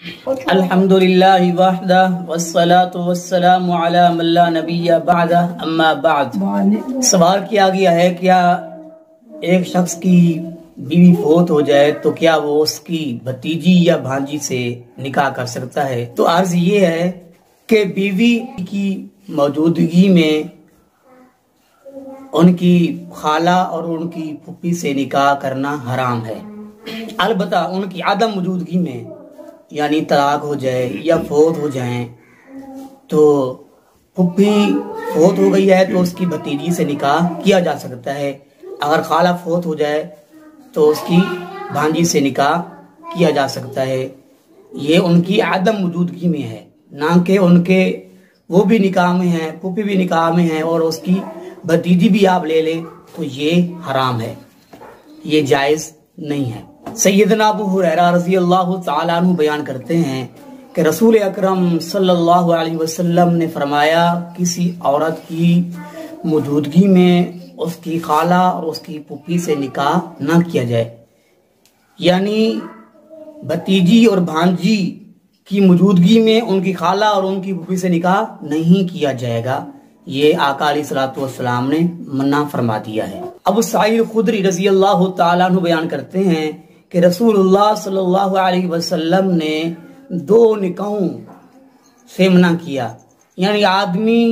الحمدللہ وحدہ والصلاة والسلام علی من لا نبی بعدہ اما بعد۔ سوال کیا گیا ہے کیا ایک شخص کی بیوی فوت ہو جائے تو کیا وہ اس کی بھتیجی یا بھانجی سے نکاح کر سکتا ہے؟ تو عرض یہ ہے کہ بیوی کی موجودگی میں ان کی خالہ اور ان کی پھوپھی سے نکاح کرنا حرام ہے، البتہ ان کی عدم موجودگی میں یعنی طلاق ہو جائے یا فوت ہو جائیں تو پھوپھی فوت ہو گئی ہے تو اس کی بھتیجی سے نکاح کیا جا سکتا ہے، اگر خالہ فوت ہو جائے تو اس کی بھانجی سے نکاح کیا جا سکتا ہے۔ یہ ان کی عدم موجودگی میں ہے، نہ کہ ان کے وہ بھی نکاح میں ہیں، پھوپھی بھی نکاح میں ہیں اور اس کی بھتیجی بھی آپ لے لیں تو یہ حرام ہے، یہ جائز نہیں ہے۔ سیدنا ابو ہریرہ رضی اللہ تعالیٰ عنہ بیان کرتے ہیں کہ رسول اکرم صلی اللہ علیہ وسلم نے فرمایا کسی عورت کی موجودگی میں اس کی خالہ اور اس کی پھوپھی سے نکاح نہ کیا جائے، یعنی بھتیجی اور بھانجی کی موجودگی میں ان کی خالہ اور ان کی پھوپھی سے نکاح نہیں کیا جائے گا، یہ آقا علیہ الصلوۃ والسلام نے منع فرما دیا ہے۔ ابو سعید خدری رضی اللہ تعالیٰ عنہ بیان کرتے ہیں کہ رسول اللہ صلی اللہ علیہ وسلم نے 2 نکاحوں سے منع کیا، یعنی آدمی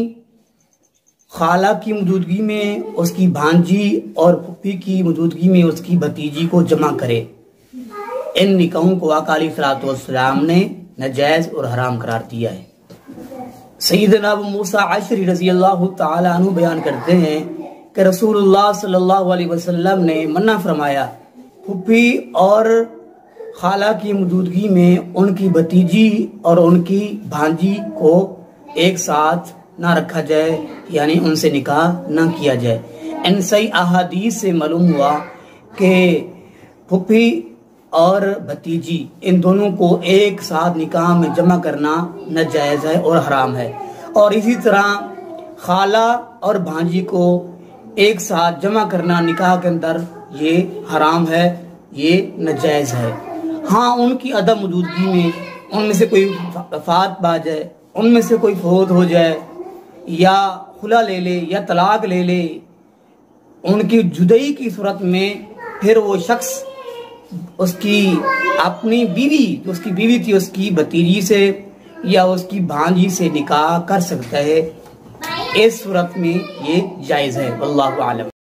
خالہ کی موجودگی میں اس کی بھانجی اور پھوپھی کی موجودگی میں اس کی بھتیجی کو جمع کرے، ان نکاحوں کو آقا علیہ الصلوۃ والسلام نے ناجائز اور حرام قرار دیا ہے۔ سیدنا ابو موسیٰ عشری رضی اللہ تعالیٰ عنہ بیان کرتے ہیں کہ رسول اللہ صلی اللہ علیہ وسلم نے منع فرمایا پھوپھی اور خالہ کی موجودگی میں ان کی بھتیجی اور ان کی بھانجی کو ایک ساتھ نہ رکھا جائے، یعنی ان سے نکاح نہ کیا جائے۔ ان صحیح احادیث سے معلوم ہوا کہ پھوپھی اور بھتیجی ان دونوں کو ایک ساتھ نکاح میں جمع کرنا ناجائز ہے اور حرام ہے، اور اسی طرح خالہ اور بھانجی کو ایک ساتھ جمع کرنا نکاح کے اندر یہ حرام ہے، یہ ناجائز ہے۔ ہاں ان کی عدم موجودگی میں ان میں سے کوئی وفات پا جائے، ان میں سے کوئی فوت ہو جائے یا خلا لے لے یا طلاق لے لے، ان کی جدائی کی صورت میں پھر وہ شخص اس کی اپنی بیوی جو اس کی بیوی تھی اس کی بھتیجی سے یا اس کی بھانجی سے نکاح کر سکتا ہے، اس صورت میں یہ جائز ہے، واللہ اعلم۔